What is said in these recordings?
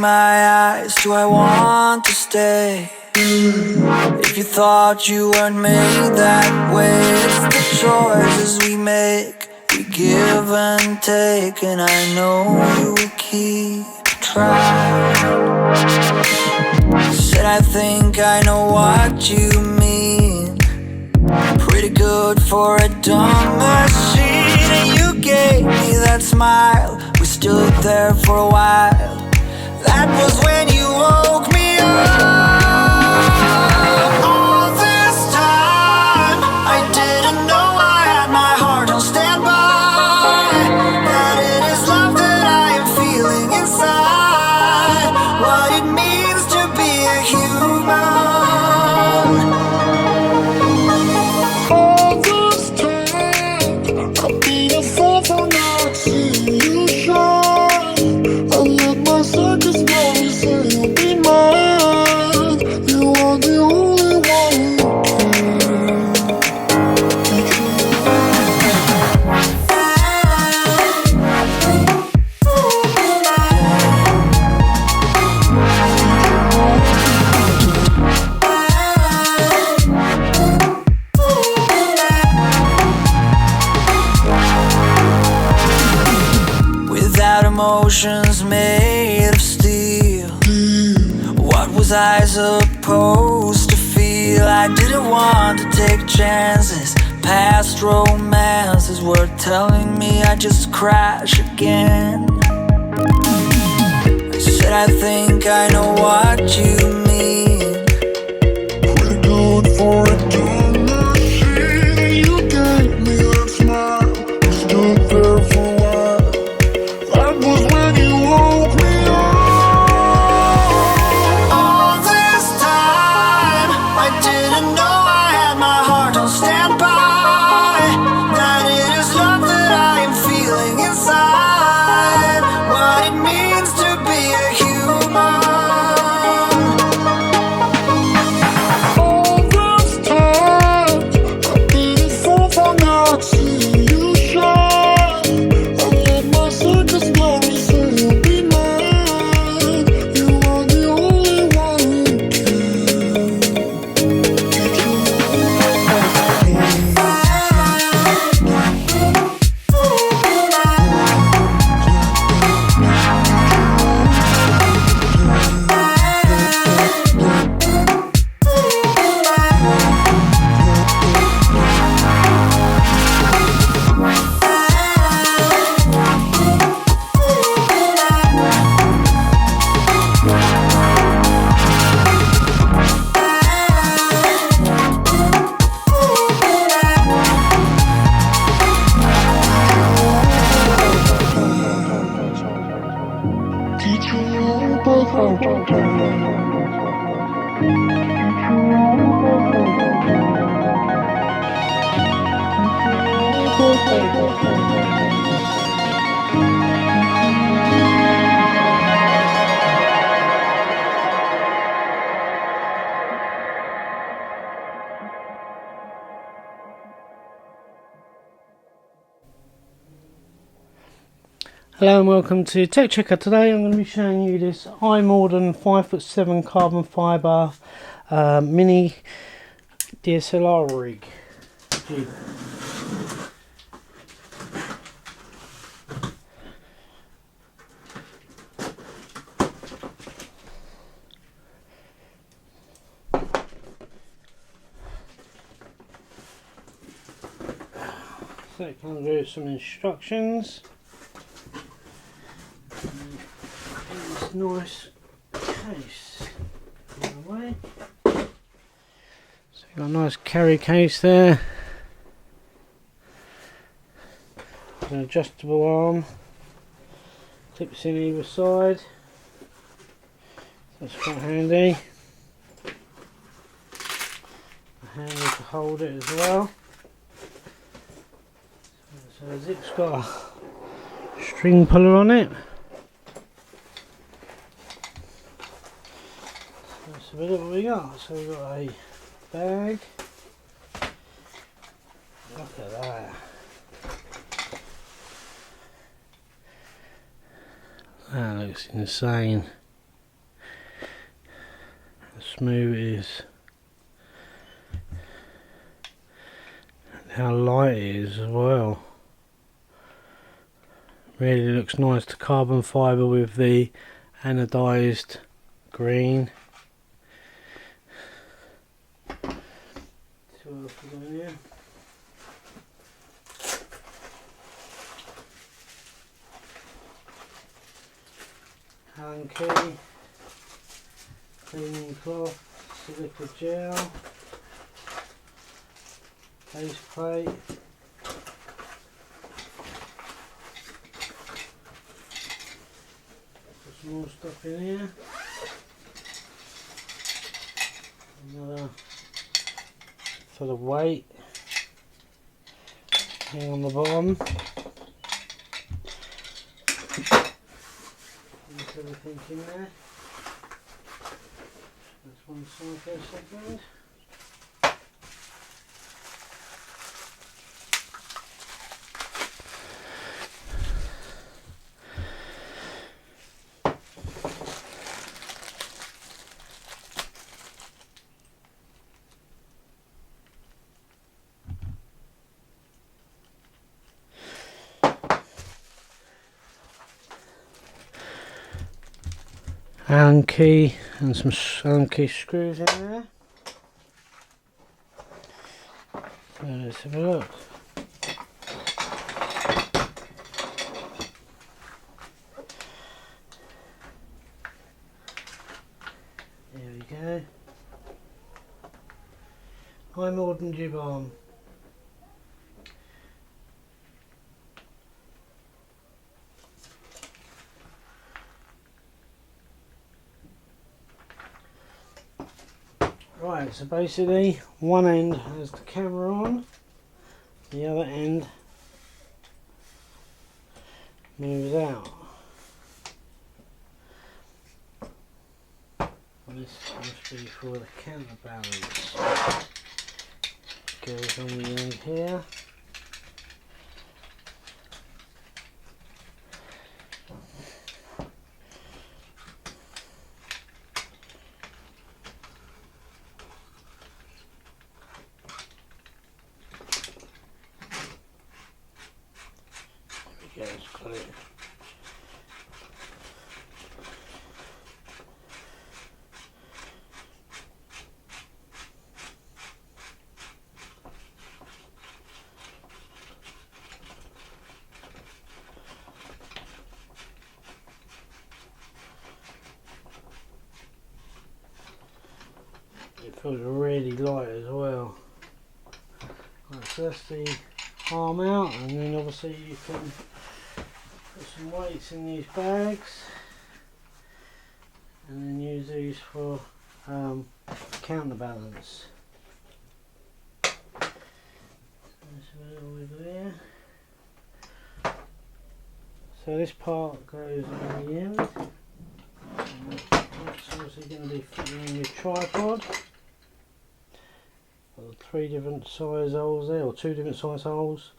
my eyes, do I want to stay? If you thought you weren't made that way, it's the choices we make. We give and take, and I know you will keep trying. Said I think I know what you mean. Pretty good for a dumb machine. And you gave me that smile. We stood there for a while. That was when you woke me up. All this time I didn't know I had my heart on standby. That it is love that I am feeling inside. What it means to be a human. All this time I've been a fool for not seeing you shine. I let my circus money say you'll be mine. You are the only one who Without emotions made of steel, what was I supposed to feel? I didn't want to take chances. Past romances were telling me I'd just crash again. I said I think I know what you mean. pretty good for a dumb machine. You gave me that smile. We stood there for a while. That was when you woke me up. All this time I didn't know I had my heart on standby. That it is love that I am feeling inside. What it means to be a human. All this time I've been a fool for not seeing you shine. I let my circus money say you'll be mine. You are the only one who teach you both how to Hello and welcome to Techchecker. Today I'm going to be showing you this iMORDEN 5'7" carbon fibre mini DSLR rig. So it comes with some instructions. In this nice case. Away. So you've got a nice carry case there. An adjustable arm. Clips in either side. That's quite handy. A handle to hold it as well. So the zip's got a string puller on it. That's a bit of what we got. So we've got a bag. Look at that. That looks insane. smooth it is, and how light it is as well. Really looks nice, the carbon fibre with the anodised green. See what else we got in here. Hand key, cleaning cloth, silica gel, base plate, put some more stuff in here, another for the weight, thing on the bottom. Everything in there. That's one side for a second. Allen key and some Allen key screws in there. So let's have a look. There we go. IMORDEN jib arm. Right, so basically one end has the camera on, the other end moves out. And this must be for the counterbalance. Goes on the end here. There we go, it's got it. It feels really light as well. Right, so that's the arm out, and then obviously you can put some weights in these bags and then use these for counterbalance. There's a little bit there. So this part goes on the end. That's obviously going to be fitting in your tripod. Got 3 different size holes there, or 2 different size holes.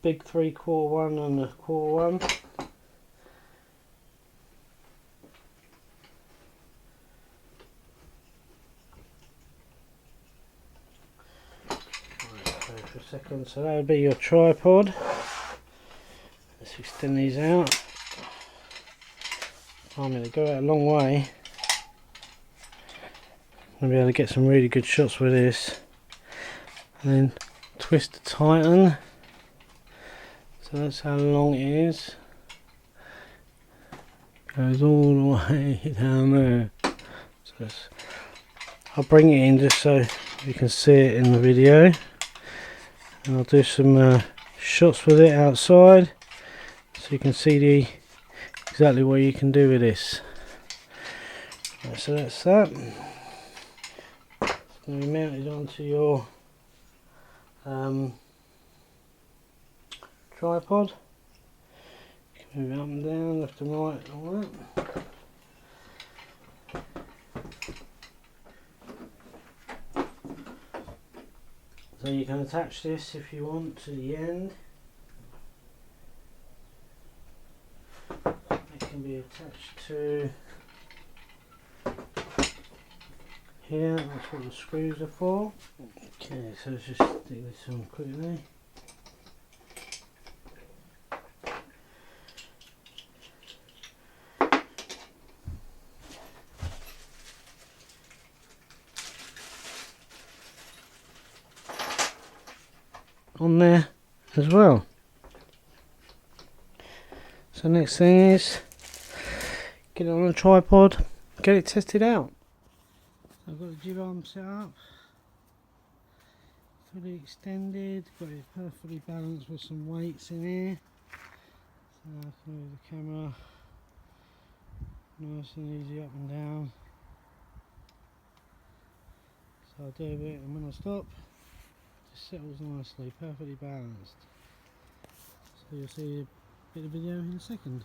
Big 3/4 one and a 1/4 one. Right, so for a second, so that would be your tripod. Let's extend these out. I mean, they go out a long way. I'll be able to get some really good shots with this. And then twist to tighten. So that's how long it is. Goes all the way down there. So I'll bring it in just so you can see it in the video. And I'll do some shots with it outside, so you can see exactly what you can do with this. Right, so that's that. It's going to be mounted onto your tripod. You can move it up and down, left and right, and all that. So you can attach this if you want to the end. It can be attached to here, that's what the screws are for. Okay, so let's just stick this on quickly. On there as well. So next thing is get it on a tripod, get it tested out. So I've got the jib arm set up, fully extended, got it perfectly balanced with some weights in here. So I can move the camera nice and easy up and down. So I'll do a bit, and when I stop, it settles nicely, perfectly balanced. So you'll see a bit of video in a second.